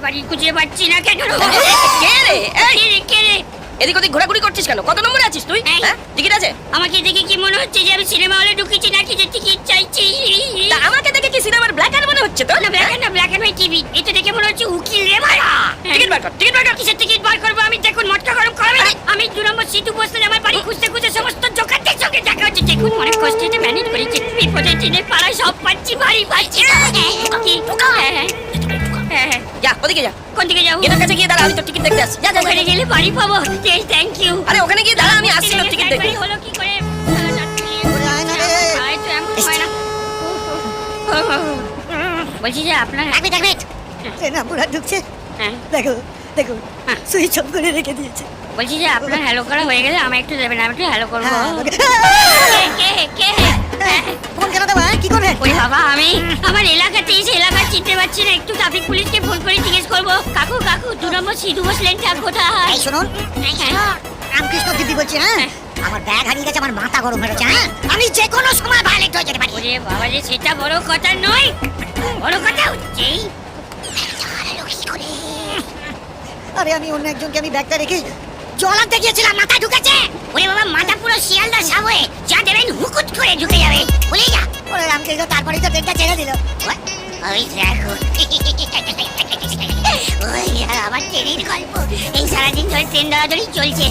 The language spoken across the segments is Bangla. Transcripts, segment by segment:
বাড়ি খুঁজে পাচ্ছি না কেন? কে রে? কে রে? এদিক ওদিক ঘোরাঘুরি করছিস কেন? কত নম্বরে আছিস তুই? হ্যাঁ, টিকিট আছে? আমাকে দেখে কি মনে হচ্ছে যে আমি সিনেমা হলে ঢুকেছি নাকি যে টিকিট চাইছি? তা আমাকে দেখে কি সিনেমার ব্ল্যাক অ্যান্ড মনে হচ্ছে তো? না ব্ল্যাক অ্যান্ড হোয়াইট টিভি। এটা দেখে মনে হচ্ছে উকিল রে মারা। টিকিট বার কর, টিকিট বার কর। কিসের টিকিট বার করবো আমি? দেখুন মটকা গরম করবে। আমি 2 নম্বর সিটু বসতে আমার বাড়ি খুঁজতে খুঁজতে সমস্ত জোকারদের সঙ্গে দেখা হচ্ছে। দেখুন অনেক কষ্টে ম্যানেজ করেছি। বিপদে টিনে পাড়ায় সব পাচ্ছি, বাড়ি পাচ্ছি না। যা ওদিকে যা। কোন দিকে যাবো? গেটের কাছে গিয়ে দাঁড়া, আমি তো টিকিট দেখতে আসছি। যা যা ওখানে গেলে বাড়ি পাবো। Thank you. আরে ওখানে গিয়ে দাঁড়া, আমি আসছি না টিকিট দেখতে। হলো কি করে? বলছি যে আপনার না পুরা ঢুকছে। হ্যাঁ দেখো দেখো সুইচ অফ করে রেখে দিয়েছে। বলছি যে আপনার হ্যালো করা হয়ে গেলে আমায় একটু দেবেন, আমি একটু হ্যালো করবো। কে ফোন কেন দেবো? কি করবেন? ওই বাবা, আমি আমার এলাকাতে এসে এলাকা চিনতে পারছি না। একটু ট্রাফিক পুলিশকে ফোন করে জিজ্ঞেস করবো কাকু 2 নম্বর সিধু বসলেনটা কোথায়? এই শুনুন, রামকৃষ্ণ দিদি বলছি। হ্যাঁ, আমার ব্যাগ হারিয়ে গেছে, আমার মাথা গরম হয়ে গেছে। হ্যাঁ, আমি যে কোনো সময় ভায়োলেট হয়ে যেতে পারি। ওরে বাবা রে, সেটা বড় কথা নয়। বড় কথা হচ্ছে আরে আমি অন্য একজনকে আমি ব্যাগটা রেখে জল আনতে গিয়েছিলাম, মাথা ঢুকেছে। ওরে বাবা, মাথা পুরো শিয়ালদা সাবয়ে যা দেবেন হুকুট করে ঢুকে যাবে। বলে যা। ওরে রামকৃষ্ণ, তারপরেই তো ট্রেনটা ছেড়ে দিল। ওই দেখো, ওই আমার ট্রেনের গল্প। এই সারাদিন ধরে ট্রেন ধরাধরি চলছে।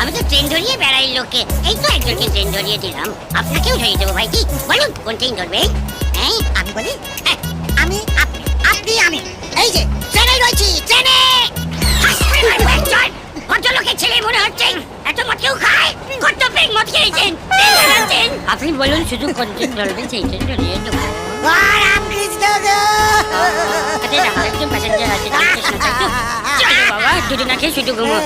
আমি তো ট্রেন ধরিয়ে বেড়াই লোকে। এই তো একজনকে ট্রেন ধরিয়ে দিলাম, আপনাকেও ধরিয়ে দেবো ভাইজি। বলুন কোন ট্রেন ধরবে? হ্যাঁ আমি বলি, আমি আপনি আমি এই যে ট্রেনে রয়েছি, ট্রেনে। ভদ্রলোকের ছেলে মনে হচ্ছে। এত মদ কেউ খায়? কত পেক মদ খেয়েছেন? আপনি বলুন শুধু কোন ট্রেন ধরবেন, সেই ট্রেন ধরিয়ে দেবো। রামকৃষ্ণ গো! আরে আমার একজন প্যাসেঞ্জার আছে, স্টেশন আছে। চলো বাবা, দুটো না খেয়ে শুধু ঘুমো।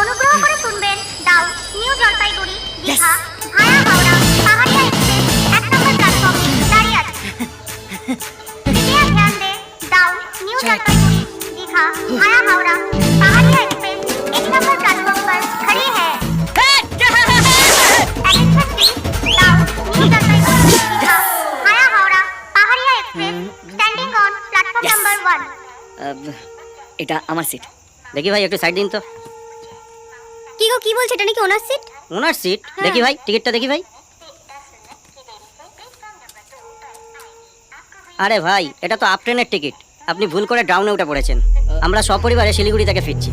অনুগ্রহ করে শুনবেন দাও নিউ জলপাইগুড়ি দীঘা ভায়া হাওড়া পাহাড়িয়া এক্সপ্রেস 1 নম্বর প্ল্যাটফর্মে দাঁড়িয়ে আছে। कृपया ध्यान दें दाउ न्यू जलपाईगुड़ी दीघा भाया Howrah Paharia express 1 number platform पर खड़ी है। Attention please, दाउ न्यू जलपाईगुड़ी दीघा भाया Howrah Paharia express standing on platform number 1। এটা আমার সিট। দেখি ভাই একটু সাইড দিন তো। কি গো, কি বলছ? এটা নাকি ওনার সিট? ওনার সিট? দেখি ভাই টিকিটটা দেখি ভাই। আরে ভাই, এটা তো আপ ট্রেনের টিকিট। আপনি ভুল করে ডাউনে উঠে পড়েছেন। আমরা সপরিবারে শিলিগুড়ি থেকে ফিরছি।